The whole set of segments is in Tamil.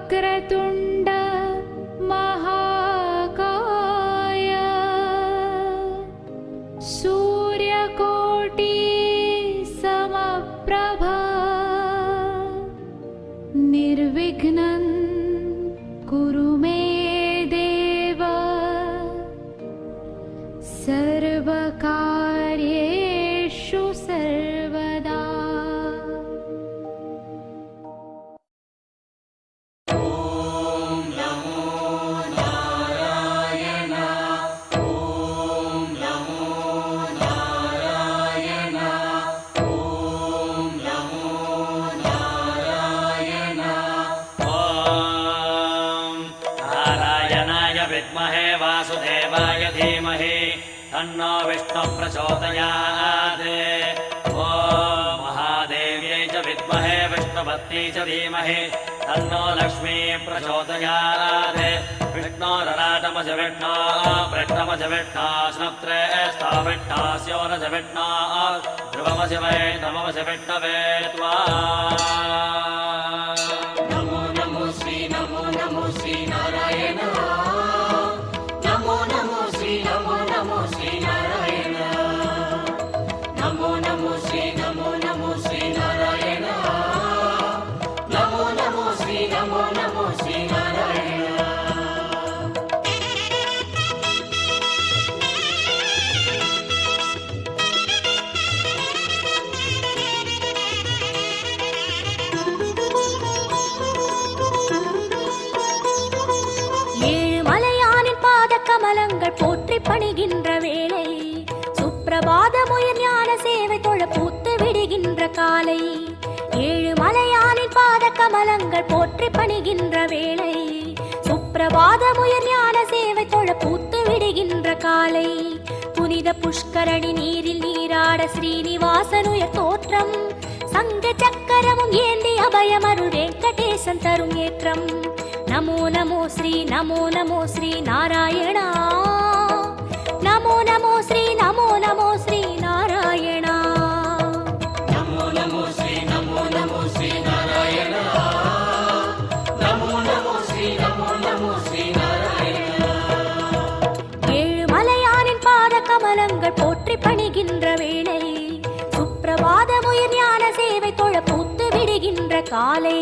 वक्रतुण्ड महाकाय सूर्यकोटि समप्रभा निर्विघ्नं कुरु मे देव सर्वकार्येषु सर्वदा। वासुदेवाय धीमहि तन्नो विष्णु प्रचोदयात्। ॐ महादेव्यै च विद्महे विष्णुपत्न्यै च धीमहि तन्नो लक्ष्मी प्रचोदयात्। विष्णोरराटमज विष्णो वृष्णमज विष्णो स्नप्त्रे स्था विष्णास्योरज विष्णो ध्रुवमज वै नममज विष्णवे त्वा। नमो नमो श्री नारायण। नमो नमो श्री नारायण। नमो नमो श्री नारायण। नमो नमो श्री नारायण। கமலங்கள் போற்றி பணிகின்ற வேளை சுப்பிரபாதமுயர் ஞான சேவை தொழ பூத்து விடுகின்ற காலை. ஏழு மலையானின் பாத கமலங்கள் போற்றி பணிகின்ற வேளை சுப்பிரபாதமுயர் ஞான சேவை தொழ பூத்து விடுகின்ற காலை. புனித புஷ்கரணி நீரில் நீராட ஸ்ரீனிவாசனுயர் தோற்றம் சங்க சக்கரமும் ஏந்தி அபயமருள் வெங்கடேசன் தரும் ஏற்றம். नमो नमो श्री नारायणा। नमो नमो श्री नारायणा। नमो नमो श्री नारायणा। नमो नमो श्री नारायणा। ஏழு மலையானின் பாத கமலங்கள் போற்றி பணிகின்ற வேளை சுப்பிரபாதமுயர் ஞான சேவை தொழ பூத்து விடுகின்ற காலை.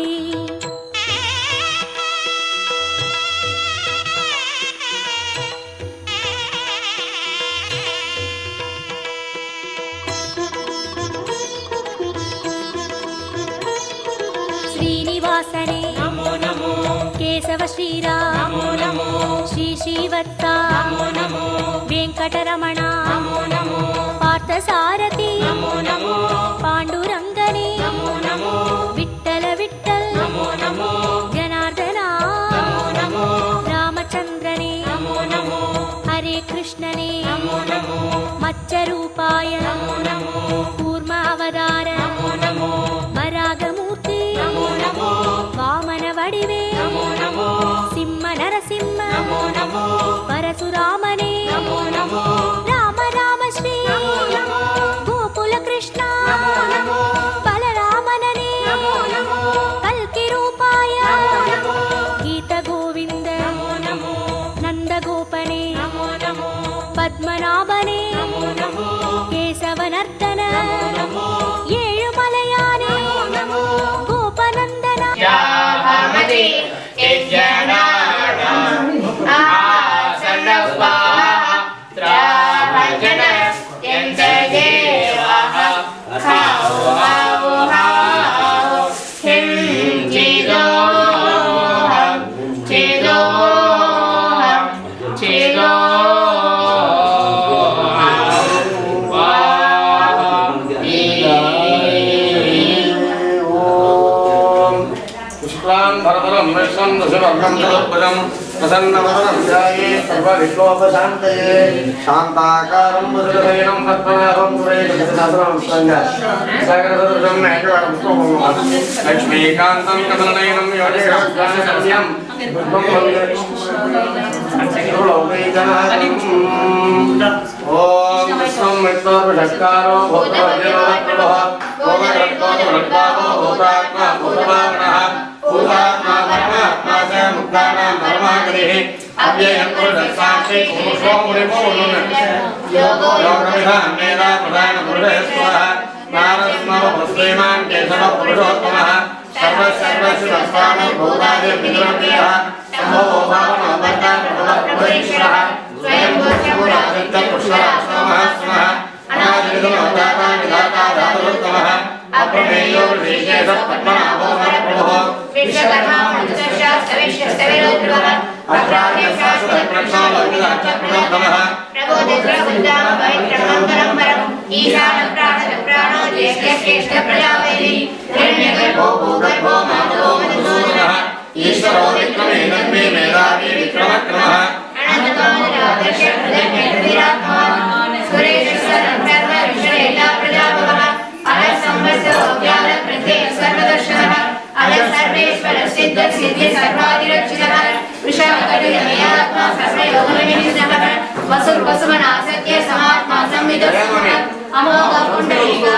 श्रीनिवासने नमो नमो। केशव श्रीराम नमो नमो। श्री श्रीवत्सा नमो नमो। वेंकटरमणा नमो नमो। पार्थसारथी नमो नमो। पांडुरंगने नमो नमो। विठ्ठल विठ्ठल नमो नमो। जनार्दना नमो नमो। रामचंद्रने नमो नमो। हरे कृष्णने नमो नमो। मत्स्यरूपाय नमो नमो। कूर्म अवतार नमो नमो। वरागमूर्ति नमो नमो। वामन वडिवे नमो नमो। सिंह नरसिंह नमो नमो। परशुरामने नमो नमो। राम राम श्री नमो नमो। गोकुल कृष्ण नमो नमो। बलरामनने नमो नमो। कल्कि रूपाय नमो नमो। गीत गोविंद नमो नमो। नंद गोपने नमो नमो। पद्मनाभने नमो नमो। केशवनर्दन नमो नमो। ஏழு மலையானே नमो गोपनंदना यामति इज्जनानाम् आसनस्वाहा त्राभजन यन्तदेवः हाउ हाउ हाउ हिं चिदोहं चिदोहं भरतरं विश्वं दशवर्गं चतुर्भुजं प्रसन्नवदनं ध्याये सर्वविश्वोपशान्तये शान्ताकारं वज्रशयनं पद्मनाभं सुरेशं सागरसदृशं मेघवर्णं लक्ष्मीकान्तं कमलनयनं योगेश्वरं ओम विश्वं विष्णुर्षट्कारो भूतवज्रवः ओम रक्तो भूतात्मा भूतभावनः भूतात्मा परमात्मा भक्तानां धर्मागतिः अव्ययं पुरुषसाक्षी पुरुषो मुनिपूर्णः योगविधानं वेदा प्रधानपुरुषेश्वरः नारदस्मभस्त्रीमान् केशवः पुरुषोत्तमः सर्वस्वस्वानुभूतादिर्विग्रहः शम्भो भावनो भर्ता प्रभुरेश्वरः स्वयं पुष्कराश्रमः स्मः अनादिविधमोदाता विधाता धातुरुत्तमः अप्रमेयो ऋषिकेशः पद्मनाभो नरप्रभुः विश्वकर्मा मनुष्यश्चविष्यस्तविरोद्रुवः अप्राज्ञशास्त्रप्रक्षालौकिकाच्यप्रबोधमः प्रबोधित्रबुद्धाम वैक्रमं परम्परम् ईशानप्राणप्राणो ज्येष्ठप्रजावैरी हिरण्यगर्भो भूगर्भो माधवो मधुसूदनः ईश्वरो विक्रमे नग्मे मेधावी विक्रमक्रमः अनन्तोदरादर्श हृदयेन्द्रिरात्मा सुरेशसरं सर्व विषयेला प्रजाभवः अलः संवत्सरो व्याल प्रत्यय सर्वदर्शनः अलः सर्वेश्वर सिद्ध सिद्धि सर्वादिरक्षितः वृषभकटितमयात्मा सर्वयोगविनिष्ठः वसुर्वसुमना सत्य समात्मा संविदः अमोघ पुण्डरीकाः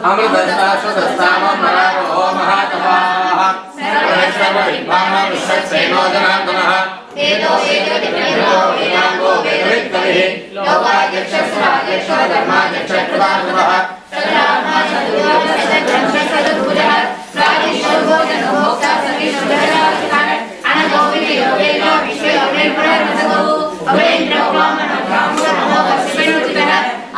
अमृतस्ताश्वतस्तामो महातपाः सर्वविद्वान् विश्वक्सेनो जनार्दनः वेदो वेदविद्यो वेदांगो वेदविद्कविः लोकाध्यक्षस्वाध्यक्षो धर्माध्यक्षकृतार्थः सदात्मा सदुर्योगसदग्रंशसदुर्भुजः प्रादिशोर्भोजनो भोक्ता सविशुद्धराजः अनगोविदयो वेदो विश्वयोनिर्पुनर्वसगो अवलेन्द्रो वामनो ब्राह्मणो नमो वसिविनुचितः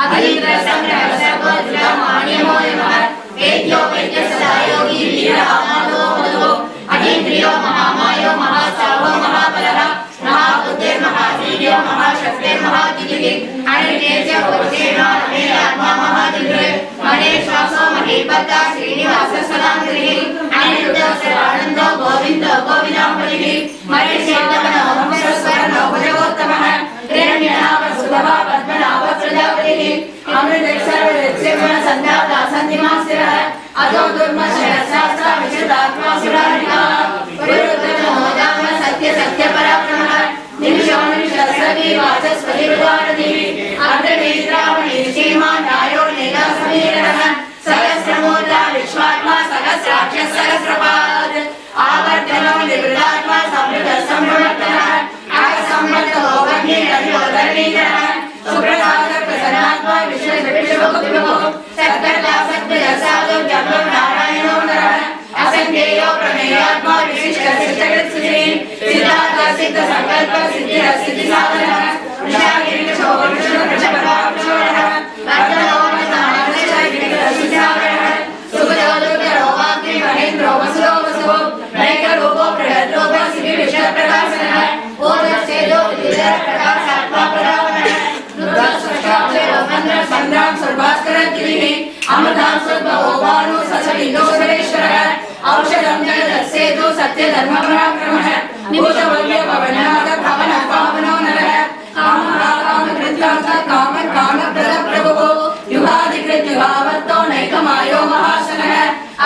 अखिलेन्द्र संग्रह सर्वोज्जमान्यमो यमः वेद्यो वेद्यसदा योगी वीरः माधवो मधुः अतीन्द्रियो महामायो महासाहो महाबलः महाबुद्धिर्महावीर्यो महाशक्तिर्महादितिः अनिर्देश्य वज्रेणा आत्मा महादिव्ये महेश्वासो महीपता श्रीनिवास सदांगिरिः अनिरुद्धो सर्वानन्दो गोविन्दो गोविदाम्बरिः महेशेन्दमनो हंसस्वरनो भजगोत्तमः हिरण्यनाभ सुलभा पद्मनाभ प्रजापतिः अमृतसर्ववेद्यगुण सन्धाता सन्धिमास्तिरः अतो दुर्मशः शास्त्रा विशुद्धात्मा सुरारिणः पुरुषोत्तमोदाम सत्य सत्य पराक्रमः निमिषो निमिषस्वती वाचस्पति विद्वारधिः अर्धनेत्रावणी श्रीमान् रायो लीला समीरणः सहस्रमूर्धा विश्वात्मा सहस्राक्षः सहस्रपाद आवर्तनो निवृत्तात्मा संवृतः संप्रवर्तनः आसम्मतो वह्निरयो धरणीधरः सुप्रसाद प्रसन्नात्मा विश्वविभो सत्कर्ता सत्प्रसादो जपो नारायणो नरः असंख्येयो प्रमेयात्मा विशिष्ट सिद्धकृत्सिद्धि सिद्धार्थ सिद्ध संकल्प सिद्धि सिद्धि साधनः विशागिरिशो वृषभप्रभवः वर्तनो मतानश्चगिरिसिद्धावरः सुभजो दुर्गरो वाग्मी महेन्द्रो वसुरो वसुः नैकरूपो बृहद्रूपो सिद्धि विश्वप्रकाशनः ओजस्येदो विद्युत्प्रकाशात्मा प्रदावनः संग्राम सर्वास्करगिरिः अमृतां सुद्भवो भानु सचलितो सुरेश्वरः औषधं जगदस्येतु सत्यधर्मपराक्रमः निभुजवल्य भवनाथ भवन पावनो नरः कामकृत्यान्त कामप्रदप्रभुः युगाधिकृत्युगावत्तो नैकमायो महाशनः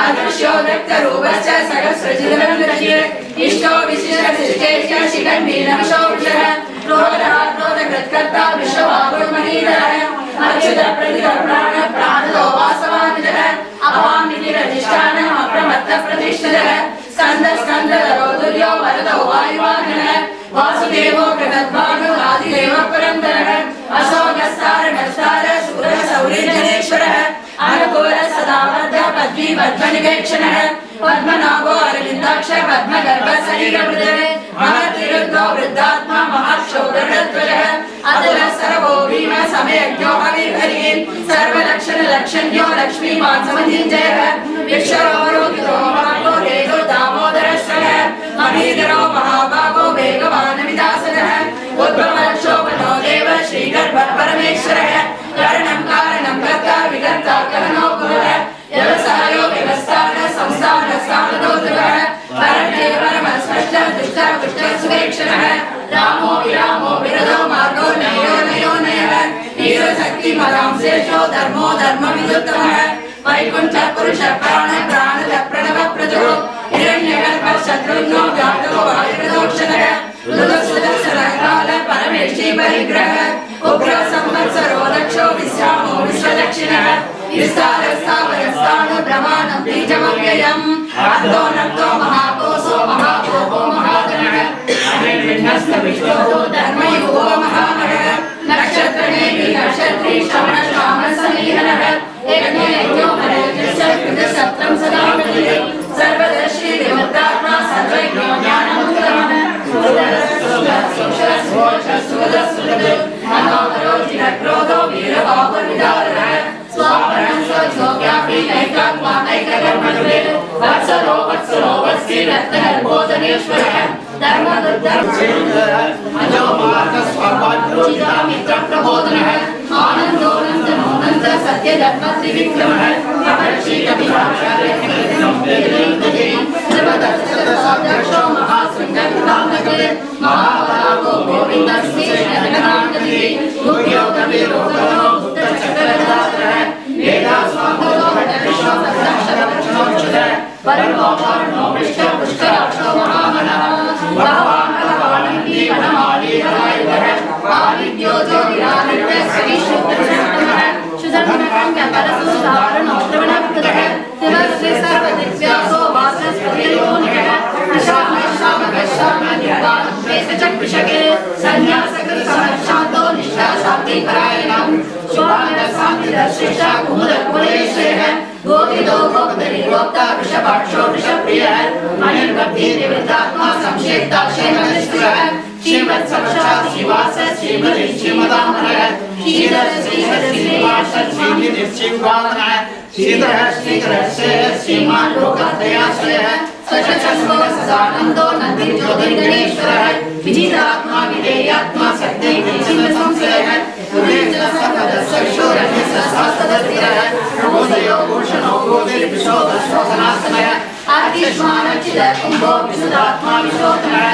अदृश्यो व्यक्तरूपश्च सहस्रजितरङ्गरजिः इष्टो विशिष्टशिष्टेश्च शिखण्डीनमशो वृषः क्रोधकृत्कर्ता विश्ववागुर्महीधरः अच्युतप्रतिरप्राण प्राणदो वासवानुजः अपामितिरधिष्ठानः अप्रमत्तप्रतिष्ठितः स्कन्दधरो तुल्यो वरदो वायुवाहनः वासुदेवो कृतद्भागो आदिदेव पुरन्दरः अशोकस्तारकस्तार शूरः सौरिजनेश्वरः अनुकूल सदाबद्ध पद्मी पद्मनिवेक्षणः पद्मनाभो अरविन्दाक्ष पद्मगर्भ शरीरवृद्धः महतिरुद्धो वृद्धात्मा महाक्षोभरध्वजः अतुलः सर्वो भीम समयज्ञो हविर्हरिः सर्वलक्षणलक्षण्यो लक्ष्मीमान् समधिञ्जयः विश्वरोरोगितो महाको हेतो दामोदरश्वरः महीधरो महाभागो वेगवानविदासनः उद्भवक्षोभनो देव श्रीगर्भः परमेश्वरः करणं कारणं कर्ता विकर्ता करणो गुरुः व्यवसायो व्यवस्थान संस्थान स्थानदोद्भवः परमे परमस्पष्ट दुष्ट पुष्ट सुवेक्षणः रामो विरामो विरदो मार्गो नयो नयो नयः वीरशक्ति मदां श्रेष्ठो धर्मो धर्मविदुत्तमः वैकुण्ठ पुरुष प्राण प्राणद प्रणव प्रजो हिरण्यगर्भ शत्रुघ्नो जातो वायुर्दोक्षणः सुदर्शनकाल परमेष्टि परिग्रह उग्र संवत्सरो दक्षो विश्रामो विश्वदक्षिणः विस्तारस्थावरस्थान ब्रह्मा नर्दो नर्दो महाकोशो महाकोपो महागणः अनिर्विघ्नस्य विष्णुः धर्मयुगो महामहः नक्षत्रणे नक्षत्री श्रवण श्रावण समीहनः यज्ञो यज्ञो हरयज्ञस्य कृतसत्रं सदा प्रतिः सर्वदर्शी देवतात्मा सर्वज्ञो ज्ञानमुत्तमः क्रोधो वीरबाहुर्विदारः स्वापरं स्वयोग्यापि नैकात्मा नैकधर्मजुले वत्सरो वत्सरो वत्सी रत्नगर्भोदनेश्वरः अजो मार्गस्वापाद्रोजितामित्रप्रबोधनः आनन्दो नन्दनो नन्द सत्यधर्म त्रिविक्रमः सर्वदर्शो महाशृङ्गकृताङ्गते महाबलाको गोविन्दस्येषगणाङ्गते योग्यो कविरो गणो बुद्धचक्रगदाधरः वेदास्वाङ्गो विश्वदक्षरक्षणोच्युतः वर्णो वर्णो विष्णुपुष्कराक्षो महामनः भगवान् भगवानन्दी वनमाली हरायुधः आदित्यो ज्योतिरादित्य श्रीशुद्धः शुद्धर्मकङ्करसुधारणो द्रवणकृतः तिलश्री सर्वदिव्यासो वासस्पतियो निकटः ृषके संन्यासकृतसमर्शान्तो निष्ठा शान्तिपरायणं शुभानन्दशान्तिदर्शिषा कुमुदकुलेशः गोविदो गोपदरी गोप्ता वृषभाक्षो वृषप्रियः अनिर्वद्धिर्निवृत्तात्मा संक्षेप्ता क्षेमनिष्ठः श्रीमत्सक्षात् श्रीवास श्रीमति श्रीमदामनः श्रीधर श्रीधर श्रीनिवास श्रीनिधि श्रीवामनः श्रीधर श्रीधर श्रीमान् लोकत्रयाश्रयः सचक्षुसदानन्दो नन्दिर्ज्योतिर्गणेश्वरः विजितात्मा विधेयात्मा सत्यैकसंशयः उदयजलसकलसक्षोरण्यसहस्रदर्शिरः प्रबोधयो भूषणो गोधिर्विशोधशोधनासनः आर्तिष्मानच्चिदकुम्भो विशुद्धात्मा विशोधनः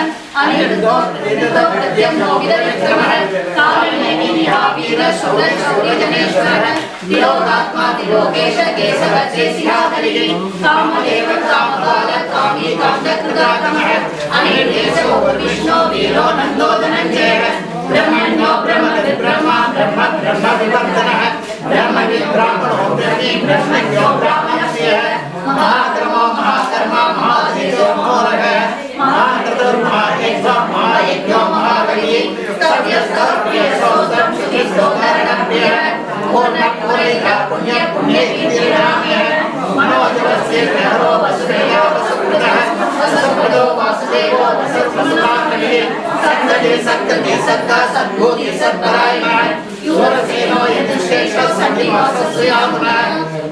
अनिरुद्धो प्रतिरुद्धो प्रत्यम्नो विदविक्रमः कारणेमिनिहा वीरशौरशौर्यजनेश्वरः तिलोकात्मा तिलोकेश केशव चेसिहाधरिः कामदेव कामकाल कामी कान्तकृतात्मः अनिर्देशो विष्णो वीरो नन्दो धनञ्जयः ब्रह्मण्यो ब्रह्मविद्ब्रह्मा ब्रह्म ब्रह्मविवर्धनः ब्रह्मविद्ब्राह्मणो ब्रह्मी ब्रह्मज्ञो ब्राह्मणस्यः महाक्रमो महाकर्मा महाधीरो मोरः महाकृतर्महायज्ञो महायज्ञो महाबलिः स्तव्यस्तव्यसोदं शुचिस्तोकरणप्रियः पूर्णपूरैका पुण्य पुण्यैर्विरामः मनोजवस्य ग्रहो वसुदेवो वसुकृतः वसुकृतो वासुदेवो वसुकृतः सत्तते सत्तते सत्ता सद्भूति सत्परायणः युवरसेनो यजुश्रेष्ठ सन्निवासस्यामुनः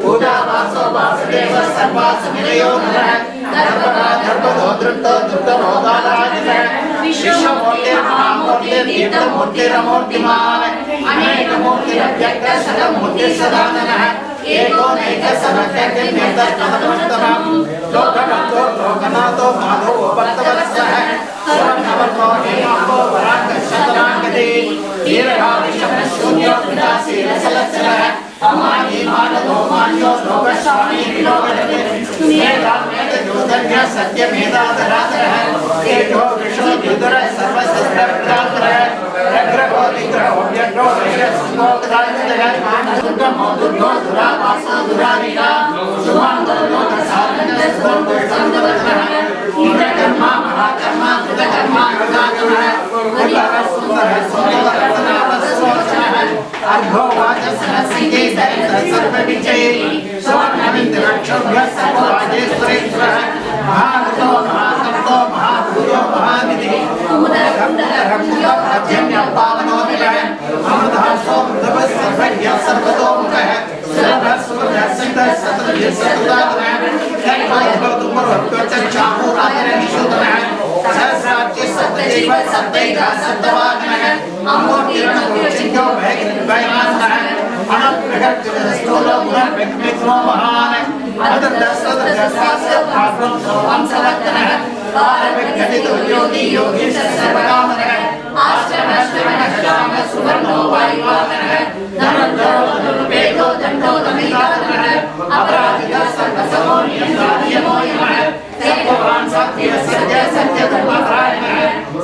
पूजावासो वासुदेवः सर्वासुनिलयो नरः धर्मदा धर्मदो धृतो धृतरो दादाजिनः विश्वमूर्तिर्महामूर्तिर्तीर्थमूर्तिरमूर्तिमान् अनेकमूर्तिरव्यक्त सदमूर्तिर्सदाननः एको नैकसमर्थ्यनिर्दष्टमनुत्तमम् लोकनाथो लोकनाथो माधवो भक्तवत्सः स्वर्णवर्णो हेमाम्बो वराङ्गशतराङ्गते दीर्घाविशमशून्यो विदासीरसलत्सरः अमानी मानदो मान्यो लोकस्वामी विलोकते मेधामेधयोधन्य सत्यमेधाधराधरः तेजो विष्णु विदुर सर्वशस्त्रप्रदाधरः रग्रहो विग्रहो व्यग्रो विश्वसुमोगदाधरः दुर्गमो दुर्गो दुरावासो दुरारिका शुभाङ्गो लोकसाधनः सुन्दरः इंद्रकर्मा महाकर्मा कृतकर्मा कृताकर्मः उदरः सुन्दरः सुन्दरः अर्घो वाचसनः सीते सर्वविजये स्वर्णमिन्द्रक्षोभ्यः सर्ववाजेश्वरेश्वरः महाकृतो महाकर्तो महाभूतो महानिधिः कुमुदरकुन्दरकुन्दरजन्यपावनोदिलः अमृतहस्तो मृतवः सर्वज्ञः सर्वतोमुखः सर्वस्वतः सिद्धः सततः सततात्मः चाहूराधरनिशोधनः सहस्राज्य सत्यदेव सत्यैका सत्यवाग्नः अमूर्तिरणो भयनाशनः अनन्तग्रहस्थूलो गुणविघ्नो महान् अदर्दस्तदर्दस्तास्यभावंसवत्तनः पारविघ्नितो योगी योगीश सर्वकामनः आश्रमश्रवणः सुवर्णो वायुवाहनः धनुर्धरो दण्डो दमितानः अपराजितः सर्वसमो नियमो यमः सत्यवान् सत्य सत्य सत्य धर्मपरायणः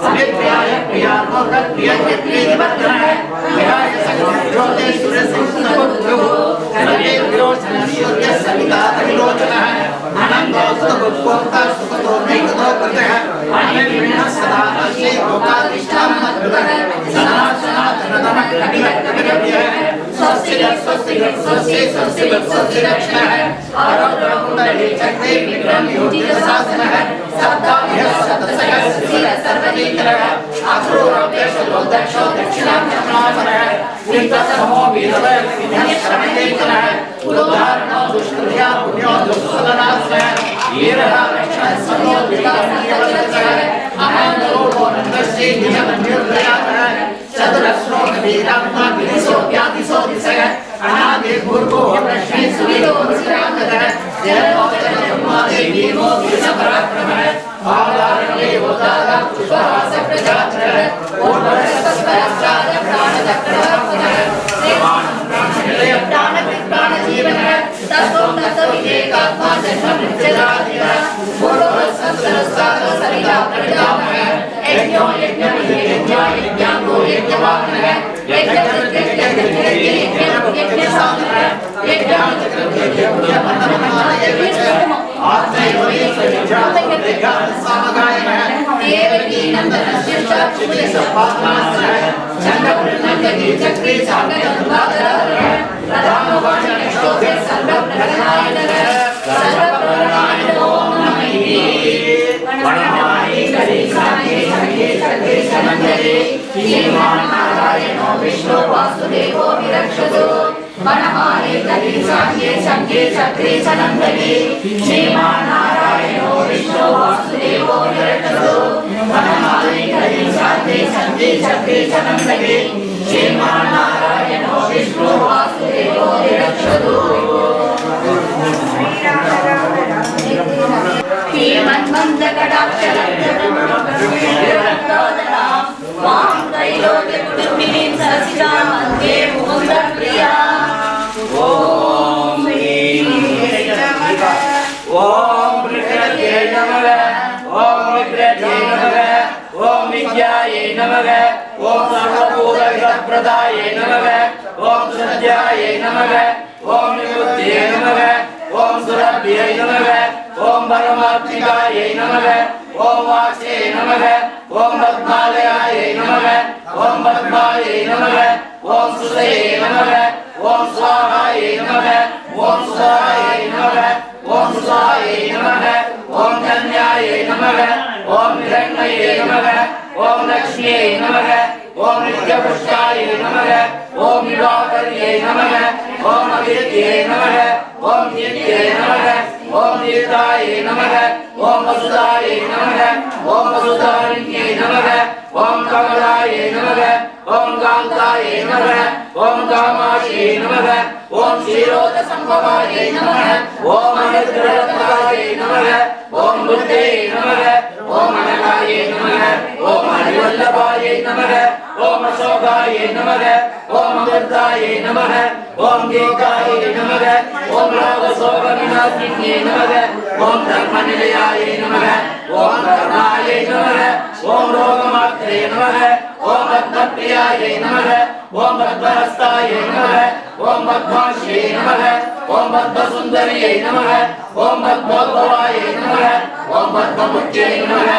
समित्याय प्रियार्को प्रियवर्धनः विहाय सकलज्योतिषुर संस्तपुत्रो सर्वे विरोचनः सूर्य सविता विलोचनः अनन्दो उत्पोक्ता सुखतो नैकतो कृतः अनिर्विण्णः सदा अस्यै लोकाधिष्ठानमद्भुतः सनातनधर्मः स्वस्ति दक्षिणः आरोग्यकुण्डली चक्रे विक्रम योजितशासनः सप्ताभ्यः शतसहस्रः सर्वदीकरः अक्रूरभ्यः दक्षो दक्षिणाभ्यः विन्तसमो वीरवः श्रवणेकरः उदाहरणो दुष्कृत्या पुण्यो दुःसदनासनः वीरः रक्षणः समो विकासः अहंगरो नन्दस्य नियमन्योदयातः चतुरस्रो वीरात्मा विदिशो व्यादिशो दिशः अनादि पूर्वो लक्ष्मी सुवीरो विश्रान्तः जयमोदय ब्रह्मादि वीरो वीरपराक्रमः आधारणे उदारा पुष्पहास प्रजातः ओर्वरसस्वरस्राज प्राणदक्रमः प्राण जीवनः तत्त्वं तत्त्वविवेकात्मा जन्म मृत्युरादिः पूर्वसंस्कारस्ताद सरिता प्रजामः यज्ञो यज्ञाङ्गो यज्ञवाहनः यज्ञसाधनः आत्मैवसामगायनः देवकी नन्दनः शीर्षाक्षुले सप्पात्मासनः चन्द्रपुरनन्दकी चक्रे सागरगङ्गाधरः प्रधानवाचनष्टोभे सर्वप्रधानायनः सर्वप्रधानायनो नमः वनमाली कलिसाये संगे सर्वेशमन्दरे श्रीमान्नारायणो विष्णु वासुदेवो विरक्षतु वनमाली कलिसाये संगे सर्वेशमन्दरे श्रीमान्नारायणो विष्णु वासुदेवो विरक्षतु वनमाली कलिसाये संगे सर्वेशमन्दरे श्रीमान्नारायणो विष्णु वासुदेवो विरक्षतु ओम सर्वभूतप्रदाय नमः ओम सत्याय नमः ओम निवृत्तिये नमः ओम सुरभ्ये नमः ओम परमात्मिकाय नमः ओम वाचे नमः ओम पद्मालयाय नमः ओम पद्माय नमः ओम सुदये नमः ओम स्वाहाय नमः ओम सुधाय नमः ओम सुधाय नमः ओम कन्याय नमः ओम हिरण्मये नमः ओम लक्ष्म्ये नमः ओम नित्यपुष्टाय नमः ओम विवाहर्ये नमः ओम अभिद्ये नमः ओम नित्ये नमः ओम निताय नमः ओम वसुदाय नमः ओम वसुधारिण्ये नमः ओम कमलाय नमः ओम कान्ताय नमः ओम कामाक्षी नमः ओम क्षीरोदसंभवाय नमः ओम अनिर्द्रवत्ताय नमः ओम बुद्धे नमः ओम अनगाय नमः ओम हरिवल्लभाय नमः ओम अशोकाय नमः ओम अमृताय नमः ओम गीताय नमः ओम रागशोकविनाशिन्ये नमः ओम धर्मनिलयाय नमः ओम धर्माय नमः ओम रोगमात्रे नमः ओम पद्मप्रियाय नमः ओम पद्महस्ताय नमः ओम पद्माक्षे नमः ओम पद्मसुन्दर्यै नमः ओम पद्मोद्भवाय नमः ओम पद्ममुख्ये नमः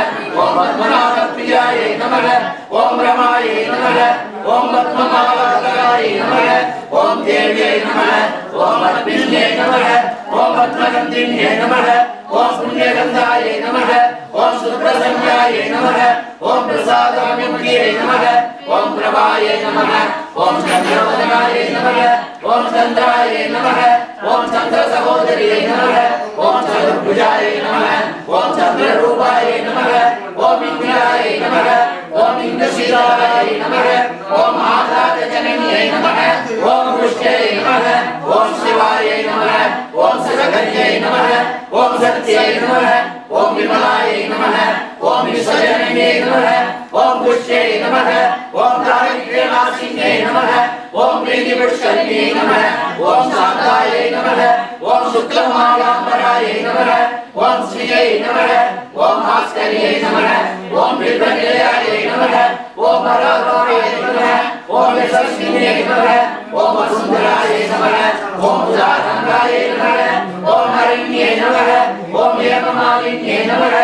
ओम पद्मनाभप्रियाय नमः ओम रमाय नमः ओम पद्ममालाधराय नमः ओम देव्यै नमः ओम पद्मिन्ये नमः ओम पद्मगन्धिन्ये नमः ओम पुण्यगन्धाय नमः ओम शुभ्रसंज्ञाय नमः ओम प्रसादाभिमुख्ये नमः ओम प्रभाय नमः ओम चन्द्रवदनाय नमः ओम चन्द्राय नमः ओम चन्द्रसहोदर्यै नमः ओम चतुर्भुजाय नमः ओम चन्द्ररूपाय नमः ओम इन्द्राय नमः ओम इन्द्रशीलाय नमः ओम आधारजनन्यै नमः ओम पुष्टे नमः ओम शिवाय नमः ओम शिवगन्यै नमः ओम सत्यै नमः ओम विमलाय नमः ओम विश्वजनन्यै नमः ओम पुष्टे नमः ओम दारिद्र्यनाशिन्यै नमः ओम प्रीतिपुष्करिण्यै नमः ओम शान्ताय नमः ओम शुक्लमालाम्बराय नमः ओम श्रियै नमः ओम भास्कर्यै नमः ओम विभ्रनिलयाय नमः ओम परात्माय नमः ओम यशस्विन्यै नमः ओम वसुन्धराय नमः ओम उदारंगाय नमः ओम हरिण्य லாவண்யே நமக ஓம் ஏகமாலின்யே நமக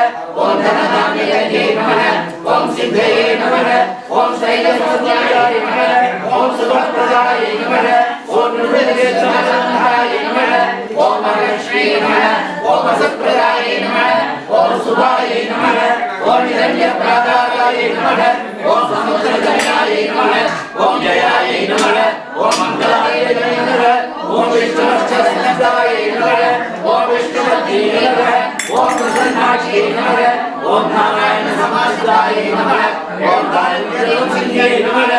ஓம் தனதான்யே நமக ஓம் சித்தையே நமக ஓம் சைலசத்யாய நமக ஓம் சுபப்பிரதாய நமக ஓம் நிர்வித்யசமசந்தாய நமக ஓம் மகாலட்சுமி நமக ஓம் வசப்பிரதாய நமக ஓம் சுபாய நமக ஓம் நிரண்யப்ராகாராய நமக ஓம் சமுத்திரஜயாய நமக ஓம் ஜயாய நமக ஓம் மங்களாய நமக ஓம் விஷ்ணுவர்ச்சஸ்தாய நமக ஓம் விஷ்ணுவர்த்தி நமக ஓம் பிரசன்னாட்சி நமக ஓம் நாராயண சமாஸ்தாய நமக ஓம் தாரண்யே நமக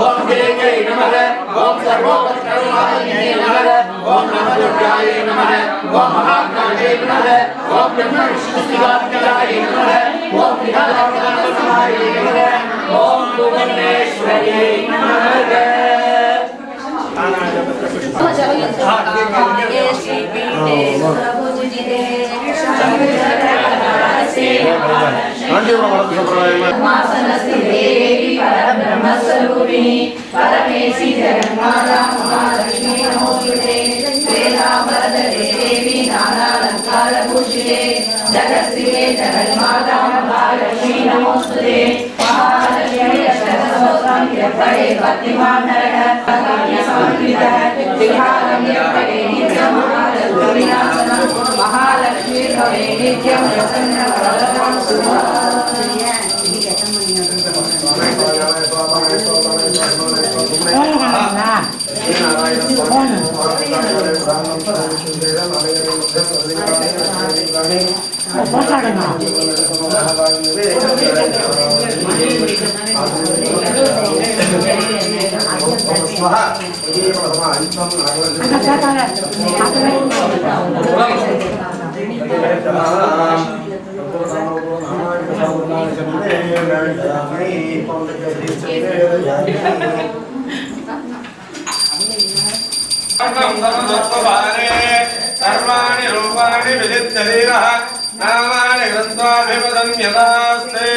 ஓம் தேகை நமக ஓம் சர்வோபத்ரவாய நமக ஓம் நமதுர்காய நமக ஓம் மகாகாய நமக ஓம் பிரம்ம விஷ்ணு சிவாத்மகாய நமக ஓம் விநாயகாய நமக ஓம் புவனேஸ்வரி நமக परमेशी जगन्माता महालक्ष्मी नमोस्तुते देवी नानालंकार भूषिते जगत्प्रिये जगन्माता महालक्ष्मी नमोस्तुते महालक्ष्मी अष्टकस्तोत्रं यत्पठे भक्तिमान् नरः समर्पितः विहारं यत्पठे नित्यं महालक्ष्मीनाशनं महालक्ष्मी भवे नित्यं प्रसन्नवरदं शुभम् सर्वाणि रूपाणि विदित्यधीरः नामानि ग्रन्थाभिपदं यदास्ते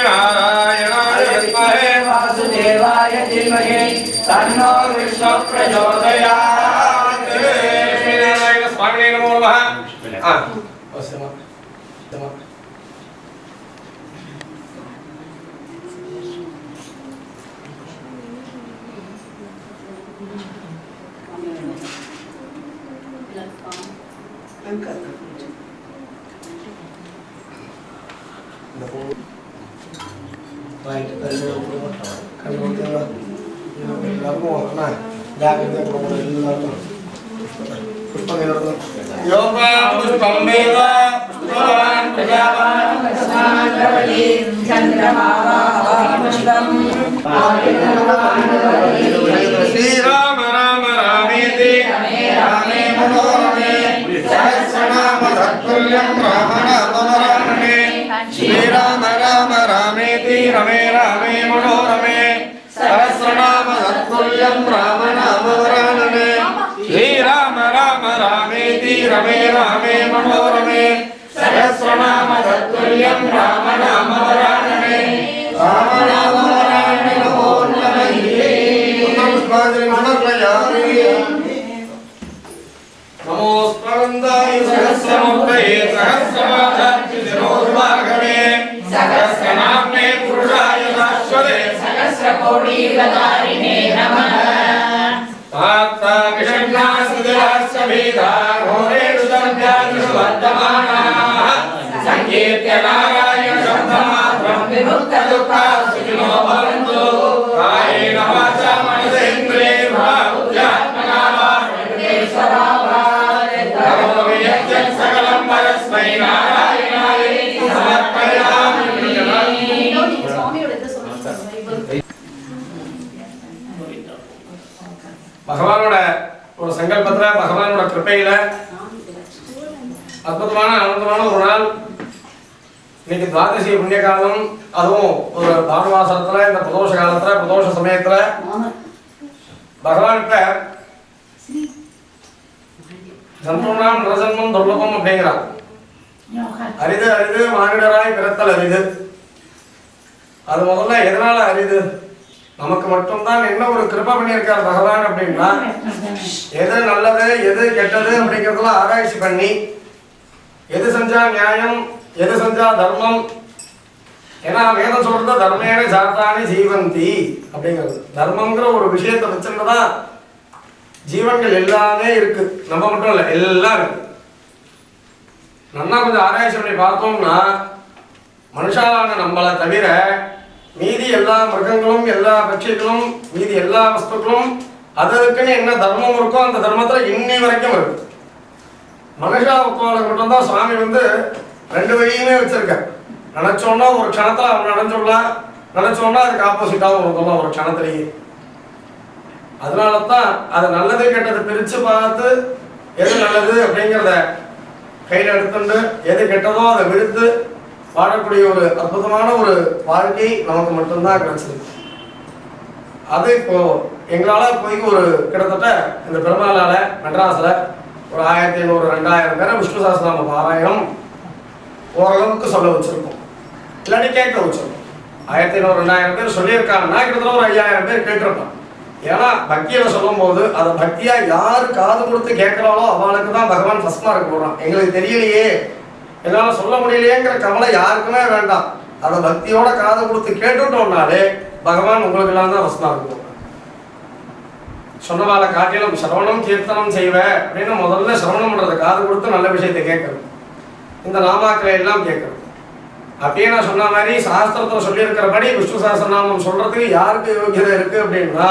नारायणाय विद्महे वासुदेवाय धीमहि तन्नो विष्णुः प्रचोदयात्। लक्ष्मीनारायण स्वामिने नमो नमः। श्रीराम राम रामेति रामे मनोरमे सहस्रनाम तत्तुल्यं रामनामवरानने श्रीराम राम रामेति रमे रामे मनोरमे सहस्रनाम तत्तुल्यं रामनामवरानने श्रीराम राम रामेति रमे रामे मनोरमे सहस्रनाम तत्तुल्यं रामनामवरानने रामनामवरानने नमो नमः। नमोस्पन्दाय सहस्रमुखये सहस्रपादार्चितिरोर्वागमे सहस्रनाम्ने पुरुषाय शाश्वते सहस्रकोटिवतारिणे नमः। तात्ता विषण्णास्तिराश्च भेदा घोरेषु दर्भ्यादिषु वर्धमानाः सङ्कीर्त्य नारायण शब्दमात्रं विमुक्तदुःखाः सुखिनो भवन्तु कायेन वाचा मनसेन्द्रियैर्वा बुद्ध्यात्मना वा करोमि यज्ञं सकलं परस्मै नारायणायेति समर्पयामि। பகவானோட ஒரு சங்கல்பத்துல பகவானோட கிருபையில அற்புதமான ஆனந்தமான ஒரு நாள் இன்னைக்கு துவாதசி புண்ணிய காலம், அதுவும் ஒரு பானுவாசத்துல இந்த பிரதோஷ காலத்துல பிரதோஷ சமயத்துல பகவான்கிட்ட ஜன்மம் நரஜன்மம் துர்லபம் அப்படிங்கிறார். அரிது அரிது மானிடராய் பிறத்தல் அரிது. அது முதல்ல எதனால அரிது? நமக்கு மட்டும்தான் என்ன ஒரு கிருபை பண்ணியிருக்கார் பகவான் அப்படின்னா, எது நல்லது எது கெட்டது அப்படிங்கிறதுலாம் ஆராய்ச்சி பண்ணி எது செஞ்சா நியாயம், எது செஞ்சா தர்மம். ஏன்னா வேதம் சொல்றது தர்மேன ஜாத்தானி ஜீவந்தி அப்படிங்கிறது. தர்மங்கிற ஒரு விஷயத்தை வச்சுட்டுதான் ஜீவன்கள் எல்லாமே இருக்கு. நம்ம மட்டும் இல்லை, எல்லாம் இருக்கு. நல்லா கொஞ்சம் ஆராய்ச்சி பண்ணி பார்த்தோம்னா மனுஷாலான நம்மளை தவிர மீதி எல்லா மிருகங்களும் எல்லா பட்சிகளும் மீதி எல்லா வஸ்துக்களும் அதற்குன்னு என்ன தர்மம் இருக்கோ அந்த தர்மத்துல இன்னி வரைக்கும் இருக்கு. மனுஷாவுக்கு மட்டும்தான் சுவாமி வந்து ரெண்டு வழியுமே வச்சிருக்க. நினைச்சோன்னா ஒரு க்ஷணத்துல அவன் நினைச்சோம்லாம், நினைச்சோன்னா அதுக்கு ஆப்போசிட்டாகவும் இருந்தோம்னா ஒரு க்ஷணத்திலேயே. அதனாலதான் அதை நல்லது கெட்டதை பிரிச்சு பார்த்து எது நல்லது அப்படிங்கிறத கையில் எடுத்துட்டு எது கெட்டதோ அதை விடுத்து வாழக்கூடிய ஒரு அற்புதமான ஒரு வாழ்க்கை நமக்கு மட்டும்தான் கிடைச்சிருக்கு. அது இப்போ எங்களால் போய் ஒரு கிட்டத்தட்ட இந்த பெருமாளால மெட்ராஸில் ஒரு 1500-2000 பேரை விஷ்ணு சஹஸ்ரநாம பாராயணம் ஓரளவுக்கு சொல்ல வச்சிருக்கோம், இல்லாட்டி கேட்க வச்சிருக்கோம். 1500-2000 பேர் சொல்லியிருக்காங்கன்னா கிட்டத்தட்ட ஒரு 5000 பேர் கேட்டிருப்பான். ஏன்னா பக்தியில சொல்லும் போது அதை பக்தியா யாரு காது கொடுத்து கேட்கிறாளோ அவளுக்கு தான் பகவான் ஃபர்ஸ்ட் மார்க் போடுறான். எங்களுக்கு தெரியலையே, என்னால சொல்ல முடியலையேங்கிற கவலை யாருக்குமே வேண்டாம். அதை பக்தியோட காது கொடுத்து கேட்டுட்டோம்னாலே பகவான் உங்களுக்கு எல்லாம் தான் ஃபர்ஸ்ட் மார்க் போடுறான். சொன்னவாளை காட்டிலும் சிரவணம் கீர்த்தனம் செய்வ அப்படின்னு முதல்ல சிரவணம் பண்றது, காது கொடுத்து நல்ல விஷயத்தை கேட்கறது, இந்த நாமாக்களை எல்லாம் கேட்கறது. அப்படியே நான் சொன்ன மாதிரி சாஸ்திரத்தை சொல்லியிருக்கிறபடி விஷ்ணு சஹஸ்ரநாமம் சொல்றதுக்கு யாருக்கு யோகியதை இருக்கு அப்படின்னா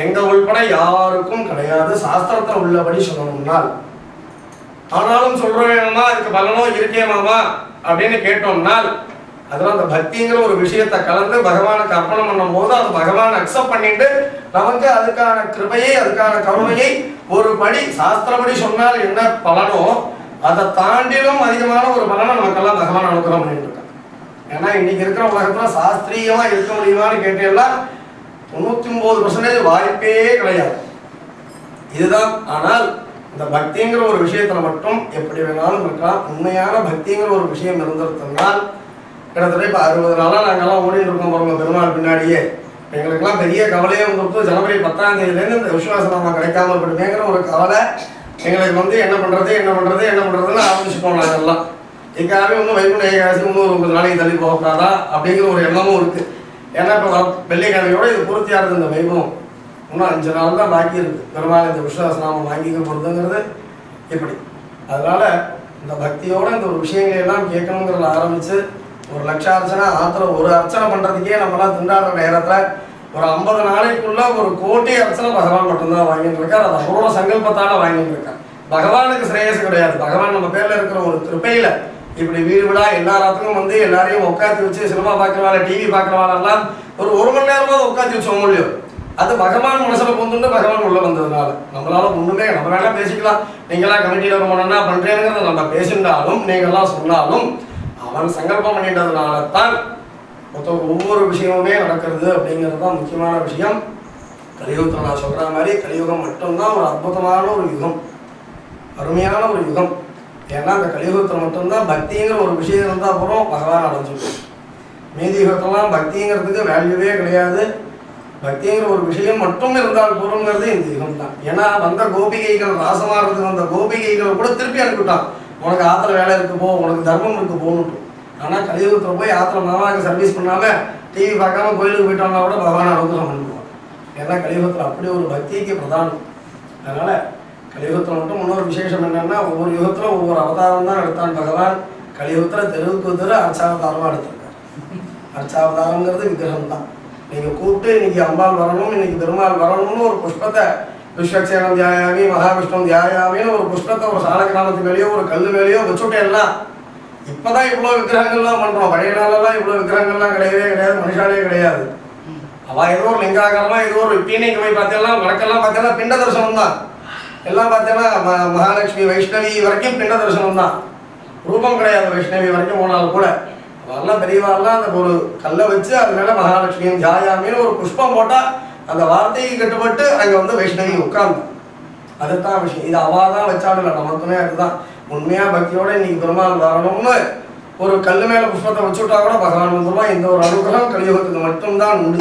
எங்க உள்பட யாருக்கும் கிடையாது. சாஸ்திரத்தை உள்ளபடி சொல்லணும்னால் ஆனாலும் சொல்றோம்னா அதுக்கு பலனோ இருக்கே மாமா அப்படின்னு கேட்டோம்னால் அதெல்லாம் அந்த பக்திங்கிற ஒரு விஷயத்தை கலந்து பகவானுக்கு அர்ப்பணம் பண்ணும் போது அது பகவான் அக்செப்ட் பண்ணிட்டு நமக்கு அதுக்கான கிருபையை அதுக்கான கருணையை ஒரு படி சாஸ்திரப்படி சொன்னால் என்ன பலனோ அதை தாண்டிலும் அதிகமான ஒரு பலனை நமக்கெல்லாம் பகவான் அனுகிரகம் பண்ணிட்டு இருக்கான். ஏன்னா இன்னைக்கு இருக்கிற உலகத்துல சாஸ்திரியமா இருக்க முடியுமான்னு கேட்டீங்கன்னா 99% வாய்ப்பே கிடையாது. இதுதான். ஆனால் இந்த பக்திங்கிற ஒரு விஷயத்துல மட்டும் எப்படி வேணாலும் இருக்கலாம். உண்மையான பக்திங்கிற ஒரு விஷயம் இருந்திருந்தனால் கிட்டத்தட்ட இப்ப 60 நாளா நாங்கெல்லாம் ஓடிட்டு இருக்கோம் பாருங்க பெருமாள் பின்னாடியே. எங்களுக்கெல்லாம் பெரிய கவலையே வந்துருக்கு. ஜனவரி 10ஆம் தேதியிலேருந்து இந்த விசுவாசநாமம் கிடைக்காம போயிடுமேங்கிற ஒரு கவலை எங்களுக்கு வந்து என்ன பண்றதுன்னு ஆரம்பிச்சுட்டோம். நாங்கெல்லாம் இதுக்காகவே இன்னும் வைகுண்ட ஏகாதசி இன்னும் ஒரு 30 நாளைக்கு தள்ளி போகக்கூடாதா அப்படிங்கிற ஒரு எண்ணமும் இருக்கு. ஏன்னா இப்போ வெள்ளிக்கிழமையோட இது பூர்த்தியாகிறது. இந்த வைபவம் இன்னும் 5 நாள் தான் பாக்கி இருக்கு. பெருமாள் இந்த விசுவாசநாமம் வாங்கிக்க போறதுங்கிறது இப்படி. அதனால இந்த பக்தியோட இந்த ஒரு விஷயங்களை எல்லாம் கேட்கணுங்கிறத ஆரம்பிச்சு ஒரு லட்சார்ச்சனை ஆத்திர ஒரு அர்ச்சனை பண்றதுக்கே நம்மளாம் திண்டாடுற நேரத்துல ஒரு 50 நாளைக்குள்ள ஒரு கோடி அர்ச்சனை பகவான் மட்டும்தான் வாங்கிட்டு இருக்கார். அது அவரோட சங்கல்பத்தால வாங்கிட்டு இருக்கார். பகவானுக்கு ஸ்ரேயஸ் கிடையாது. பகவான் நம்ம பேர்ல இருக்கிற ஒரு கிருப்பையில இப்படி வீடு விடா எல்லா ராத்துக்கும் வந்து எல்லாரையும் உட்காந்து வச்சு சினிமா பார்க்கறவாள் டிவி பார்க்கறவாளெல்லாம் ஒரு மணி நேரமாவது உட்காந்து வச்சோம் இல்லையோ, அது பகவான் மனசுல பொந்துட்டு பகவான் உள்ள வந்ததுனால நம்மளால ஒண்ணுமே நம்ம வேணா பேசிக்கலாம். நீங்களாம் கமிட்டியில போனோம்னா பண்றேங்கிறத நம்ம பேசினாலும் நீங்கெல்லாம் சொன்னாலும் அவன் சங்கல்பம் பண்ணிட்டதுனால தான் ஒவ்வொரு விஷயமுமே நடக்கிறது அப்படிங்கிறது தான் முக்கியமான விஷயம். கலியுகத்தில் நான் சொல்ற மாதிரி கலியுகம் மட்டும்தான் ஒரு அற்புதமான ஒரு யுகம், அருமையான ஒரு யுகம். ஏன்னா அந்த கலியுகத்தில் மட்டும்தான் பக்திங்கிற ஒரு விஷயம் இருந்தால் அப்புறம் பகவான் அடைஞ்சிடும். மீதி யுகத்தெல்லாம் பக்திங்கிறதுக்கு வேல்யூவே கிடையாது. பக்திங்கிற ஒரு விஷயம் மட்டும் இருந்தால் போறோங்கிறது இந்த யுகம் தான். ஏன்னா வந்த கோபிகைகள் ராசமாகிறதுக்கு வந்த கோபிகைகளை கூட திருப்பி அனுப்பிவிட்டான். உனக்கு ஆத்திர வேலை இருக்கு போ, உனக்கு தர்மம் இருக்கு போகணும். ஆனால் கலியுகத்தில் போய் ஆத்திர மாமாவுக்கு சர்வீஸ் பண்ணாம டிவி பார்க்காம கோயிலுக்கு போயிட்டோம்னா கூட பகவான் அனுகிரகம் பண்ணிடுவான். ஏன்னா கலியுகத்தில் அப்படி ஒரு பக்திக்கு பிரதானம். அதனால கலியுகத்தில் மட்டும் இன்னொரு விசேஷம் என்னன்னா ஒவ்வொரு யுகத்தில் ஒவ்வொரு அவதாரம் தான் எடுத்தான் பகவான். கலியுகத்தில் தெருவுக்கு தெரு அர்ச்சாவதாரமாக எடுத்திருக்காரு. அர்ச்சாவதாரங்கிறது விக்கிரகம் தான். நீங்கள் கூப்பிட்டு இன்னைக்கு அம்பாள் வரணும், இன்னைக்கு பெருமாள் வரணும்னு ஒரு புஷ்பத்தை விஸ்வக்சேனம் தியாயாமி மகாவிஷ்ணு தியாயாமின்னு ஒரு புஷ்பத்தை ஒரு சால கிராமத்து மேலேயோ ஒரு கல் மேலேயோ வச்சுட்டேன்லாம். இப்போதான் இவ்வளோ விக்கிரகங்கள்லாம் பண்ணுறோம். பழைய நாளெல்லாம் இவ்வளோ விக்கிரகங்கள்லாம் கிடையவே கிடையாது, மனுஷாலே கிடையாது. அவள் ஏதோ ஒரு லிங்காகாரமா ஏதோ ஒரு பீனைக்கு போய் பார்த்தேன்னா வழக்கெல்லாம் பார்த்தேன்னா பிண்ட தரிசனம் தான். எல்லாம் பார்த்தேன்னா மகாலட்சுமி வைஷ்ணவி வரைக்கும் பிண்ட தரிசனம் தான். ரூபம் கிடையாது. வைஷ்ணவி வரைக்கும் போனாலும் கூட அவெல்லாம் பெரியவாள்லாம் அந்த ஒரு கல்லை வச்சு அது மேலே மகாலட்சுமியும் தியாயாமின்னு ஒரு புஷ்பம் போட்டால் அந்த வார்த்தைக்கு கட்டுப்பட்டு அங்கே வந்து வைஷ்ணவி உட்கார்ந்து அதுதான் விஷயம். இது அவள் தான் வச்சாடல, நமக்குமே அதுதான் உண்மையா பக்தியோட இன்னைக்கு பெருமாள் வரணும்னு ஒரு கல் மேல புஷ்பத்தை வச்சுட்டா கூட பகவான் வந்துருவான். இந்த ஒரு அனுகிரகம் கலியுகத்துக்கு மட்டும்தான் உண்டு.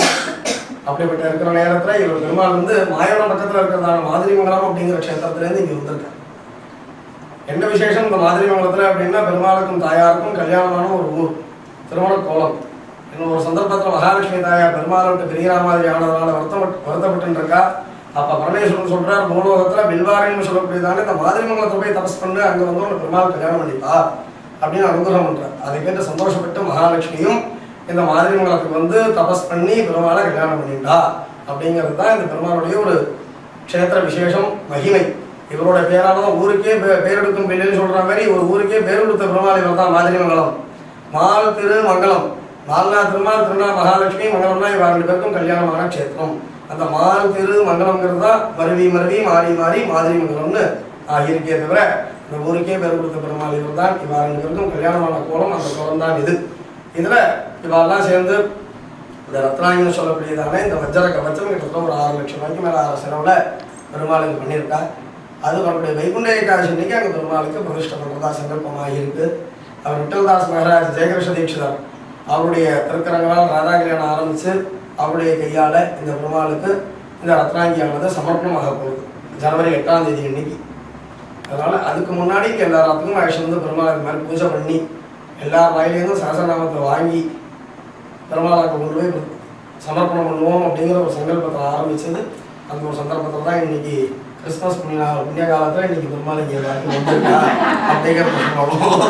அப்படிப்பட்ட இருக்கிற நேரத்துல இவர் பெருமாள் வந்து மாயவரம் பக்கத்துல இருக்கிறதான மாதிரிமங்கலம் அப்படிங்கிற க்ஷேத்திரத்திலேருந்து இங்க வந்திருக்காரு. என்ன விசேஷம் இந்த மாதிரிமங்கலத்தில் அப்படின்னா பெருமாளுக்கும் தாயாருக்கும் கல்யாணமான ஒரு ஊர் திருமண கோலம். இன்னும் ஒரு சந்தர்ப்பத்தில் மகாலட்சுமி தாயார் பெருமாளை விட்டு பிரிகிற மாதிரி ஆனதுனால வருத்தப்பட்டு இருக்கா. அப்போ பரமேஸ்வரன் சொல்றார், பூலோகத்தில் பில்வாரின்னு சொல்லக்கூடியதான இந்த மாதிரிமங்கலத்தை போய் தபஸ் பண்ணு, அங்கே வந்து உன்னை பெருமாள் கல்யாணம் பண்ணிப்பா அப்படின்னு அனுகிரகம் பண்றார். அதை கேட்டு சந்தோஷப்பட்டு மகாலட்சுமியும் இந்த மாதிரிமங்கலத்துக்கு வந்து தபஸ் பண்ணி பெருமாளை கல்யாணம் பண்ணிட்டா. அப்படிங்கிறது தான் இந்த பெருமாளுடைய ஒரு க்ஷேத்திர விசேஷம், மகிமை. இவரோட பேரானதான் ஊருக்கே பேரெடுக்கும் பிள்ளைன்னு சொல்ற மாதிரி ஒரு ஊருக்கே பேர் கொடுத்த பெருமாள் இவர் தான். மாதிரிமங்கலம் மால் திரு மங்கலம், மால்னா திருமால், திருநா மகாலட்சுமி, மங்கலம்னா இவ 2 பேருக்கும் கல்யாணமான க்ஷேத்திரம். அந்த மால் திரு மங்கலம்ங்கிறது தான் மருவி மருவி மாறி மாறி மாதிரிமங்கலம்னு ஆகியிருக்கே தவிர இந்த ஊருக்கே பேர் கொடுத்த பெருமாள் இவர் தான். இவ 2 பேருக்கும் கல்யாணமான கோலம், அந்த கோலம் தான் இது. இதுல இவெல்லாம் சேர்ந்து இந்த ரத்னாயின்னு சொல்லக்கூடியதான இந்த வஜ்ர கவச்சம் கிட்டத்தட்ட ஒரு 6 லட்சம் ரூபாய்க்கு மேலே செலவுல பெருமாளுக்கு பண்ணியிருக்கா. அது அவருடைய வைகுண்ட ஏகாதசி அன்னைக்கு அங்கே பெருமாளுக்கு பிரதிஷ்டை பண்ணுறதா சங்கல்பமாக இருக்கு. அவர் விட்டல்தாஸ் மகாராஜ் ஜெயகிருஷ்ண தீட்சிதர் அவருடைய திருக்கரங்களால் ராதா கல்யாணம் ஆரம்பித்து அவருடைய கையால் இந்த பெருமாளுக்கு இந்த ரத்னாங்கியானது சமர்ப்பணமாக போகுது ஜனவரி 8ஆம் தேதி அன்னைக்கு. அதனால் அதுக்கு முன்னாடி எல்லாத்துக்கும் ஆக்ஷன் வந்து பெருமாள் இது மாதிரி பூஜை பண்ணி எல்லார் வாயிலேருந்தும் சகசரநாமத்தை வாங்கி பெருமாளுக்கு கொண்டு போய் சமர்ப்பணம் பண்ணுவோம் அப்படிங்கிற ஒரு சங்கல்பத்தை ஆரம்பிச்சது. அந்த ஒரு சந்தர்ப்பத்தில் தான் இன்னைக்கு கிறிஸ்மஸ் புண்ணிய காலத்தில் இன்னைக்கு பெருமாள் இங்கே எல்லாருக்கும் வந்திருக்கா அப்படிங்கிறத சொல்லுவோம்.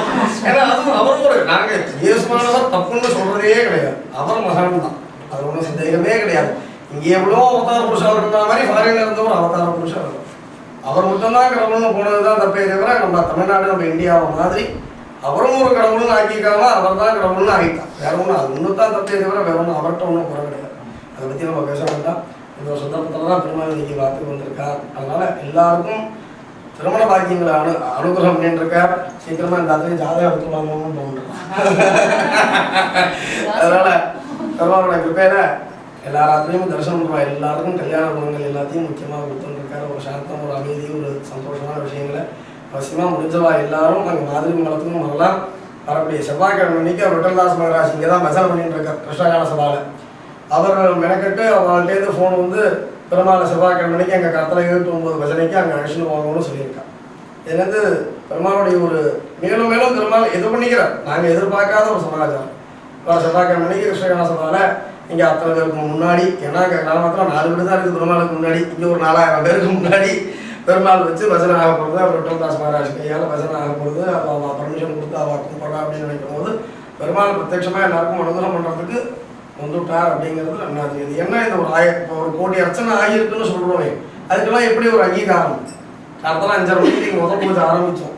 ஏன்னா அதுவும் அவரோட நாங்கள் இயேசுவானவர் தப்புன்னு சொல்றதே கிடையாது. அவர் மகான் தான், அது ஒன்றும் சந்தேகமே கிடையாது. இங்கே எவ்வளோ அவதார புருஷன் இருக்கிற மாதிரி ஃபாரின்ல இருந்தவர் அவதார புருஷன் அவர் மட்டும்தான் கடவுள்னு போனது தான் தப்பே தவிர நம்ம தமிழ்நாடு நம்ம இந்தியாவை மாதிரி அவரும் ஒரு கடவுள்னு ஆக்கிக்காம அவர் தான் கடவுள்னு ஆகிட்டான். வேற ஒன்றும் அது ஒன்று தான் தப்பே தவிர வேற ஒன்றும் அவர்கிட்ட ஒன்றும் குறை கிடையாது. அதை பற்றி நம்ம பேச வேண்டாம். இந்த ஒரு சந்தர்ப்பத்தில் தான் பெருமாள் இன்னைக்கு வார்த்தைக்கு வந்திருக்கார். அதனால எல்லாருக்கும் திருமண பாக்கியங்களை அனுகிரகம் பண்ணிருக்கார். சீக்கிரமா இந்த அத்தையும் ஜாதகம் எடுத்துக்கலாமோன்னு தோன்றும். அதனால பெருமாளோட கிருப்பையில எல்லா ராத்திரியும் தரிசனம் பண்ணுவா. எல்லாருக்கும் கல்யாண குணங்கள் எல்லாத்தையும் முக்கியமாக கொடுத்துருக்காரு. ஒரு சாந்தம், ஒரு அமைதி, ஒரு சந்தோஷமான விஷயங்களை அவசியமாக முடிஞ்சவா எல்லாரும் நாங்கள் மாதிரிமங்கலத்துக்கும் வரலாம். வரக்கூடிய செவ்வாய்க்கிழமை அன்னைக்கு அவர் விட்டல்தாஸ் மகாராஜ் இங்கே தான் பஜனை பண்ணிட்டு இருக்கார் கிருஷ்ணகான சபாவில். அவர் மெனக்கெட்டு அவங்கள்டேருந்து ஃபோன் வந்து பெருமாள் செவ்வாய்க்கிழமை அன்னைக்கு எங்கள் கர்த்தரை 7-9 பஜனைக்கு அங்கே அழைச்சிட்டு போகணும்னு சொல்லியிருக்கான். இதுலேருந்து பெருமாளுடைய ஒரு மேலும் மேலும் பெருமாள் எது பண்ணிக்கிறார். நாங்கள் எதிர்பார்க்காத ஒரு சமாச்சாரம். செவ்வாய்க்கிழமை அன்னைக்கு கிருஷ்ணகான சபாவில் இங்கே அத்தனை பேருக்கு முன்னாடி, ஏன்னா கிராமத்தில் 4 வீடு தான் இருக்குது பெருமாளுக்கு முன்னாடி, இங்கே ஒரு 4000 பேருக்கு முன்னாடி பெருமாள் வச்சு பஜனை ஆக போகிறது. அவர் விட்டல்தாஸ் மகாராஜ் கையால் பஜனை ஆக போகிறது. அவள் பர்மிஷன் கொடுத்து அவள் கும்பிட்றா அப்படின்னு நினைக்கும் போது பெருமாள் பிரத்யட்சமாக எல்லாருக்கும் அனுகிரகம் பண்ணுறதுக்கு வந்துவிட்டார் அப்படிங்கிறது ரெண்டாவது. இது என்ன, இந்த ஒரு 1 கோடி அர்ச்சனை ஆகியிருக்குன்னு சொல்கிறோமே, அதுக்கெல்லாம் எப்படி ஒரு அங்கீகாரம்? கரெக்டாக 5:30 மணிக்கு முதல் பூஜை ஆரம்பித்தோம்,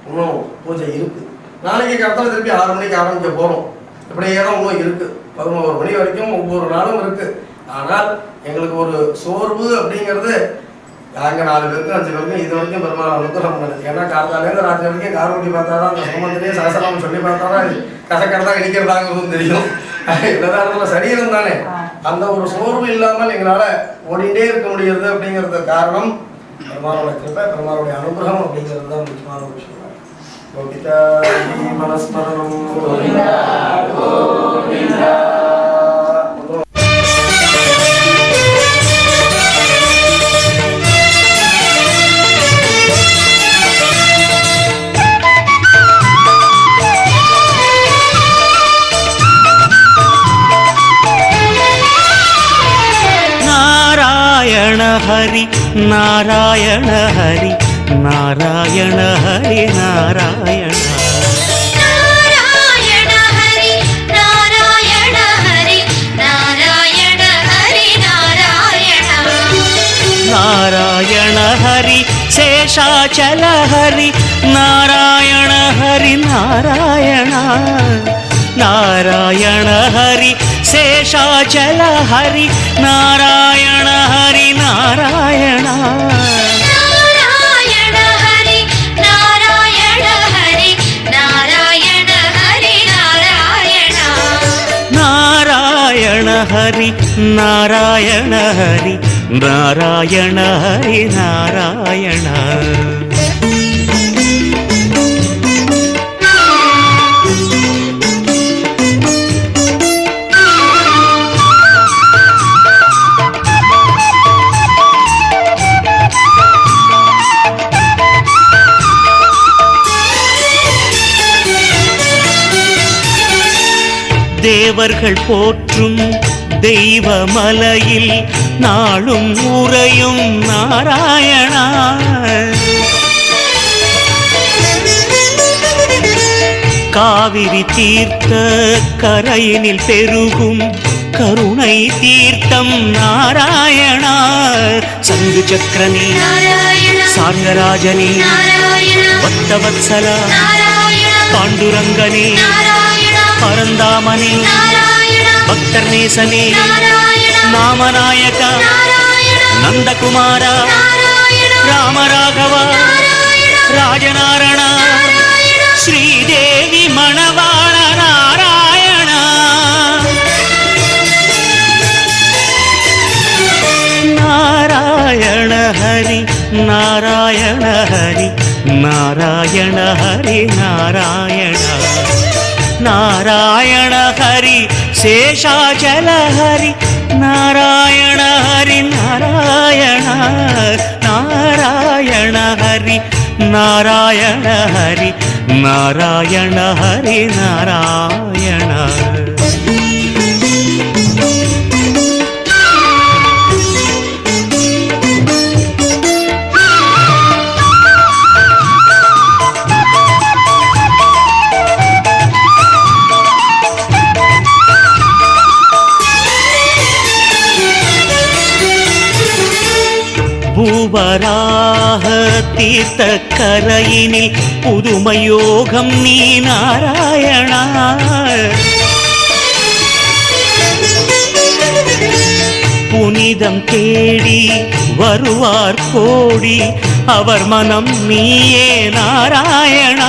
இன்னும் பூஜை இருக்குது. நாளைக்கு கரெக்டாக திருப்பி 6 மணிக்கு ஆரம்பிக்க போகிறோம். இப்படியே தான் இன்னும் இருக்குது. 11 மணி வரைக்கும் ஒவ்வொரு நாளும் இருக்குது. ஆனால் எங்களுக்கு ஒரு சோர்வு அப்படிங்கிறது நாங்கள் 4 பேருக்கு 5 பேருக்கும் இது வரைக்கும் பெருமாள் அனுகிரகம் பண்ணுது. ஏன்னா காத்தாலேருந்து ராத்திரி வரைக்கும் கார் ஓட்டி பார்த்தா தான் அந்த சோமந்திரியே சகசராமன் சொல்லி பார்த்தா தான் கசக்கிறதா இடிக்கிறதாங்கிறதும் தெரியும். என்னதான் சரீரம் தானே, அந்த ஒரு சோர்வு இல்லாமல் எங்களால் ஓடிட்டே இருக்க முடியுது. அப்படிங்கிறது காரணம் பெருமாளோட கிருபை, பெருமாளுடைய அனுகிரகம் அப்படிங்கிறது தான் முக்கியமான ஒரு விஷயம். மனஸ்மரணம் हरि नारायण हरि नारायण हरि नारायण नारायण हरि नारायण हरि नारायण हरि नारायण नारायण हरि शेषाचल हरि नारायण हरि नारायण नारायण हरि शेषाचल हरि नारायण हरि नारायण नारायण हरि नारायण हरि नारायण हरि नारायण नारायण हरि नारायण हरि नारायण हरि नारायण தேவர்கள் போற்றும் தெய்வமலையில் நாளும் உறையும் நாராயணா. காவிரி தீர்த்த கரையினில் பெருகும் கருணை தீர்த்தம் நாராயணா. சங்கு சக்கரனே சார்ங்கராஜனே பக்தவத்சலா பாண்டுரங்கனே பரந்தாமனே பக்தர் நேசனே நாமநாயகா நந்தகுமாரா ராமராகவா ராஜநாரணா ஸ்ரீதேவி மணவாள நாராயணா. நாராயண ஹரி நாராயண ஹரி நாராயண ஹரி நாராயண நாராயண ஹரி சேஷாச்சல ஹரி நாராயண ஹரி நாராயண நாராயண ஹரி நாராயண ஹரி நாராயண ஹரி நாராயண. பூவராக தீர்த்த கரையினில் புதுமயோகம் நீ நாராயணா. புனிதம் தேடி வருவார் கோடி அவர் மனம் நீயே நாராயண.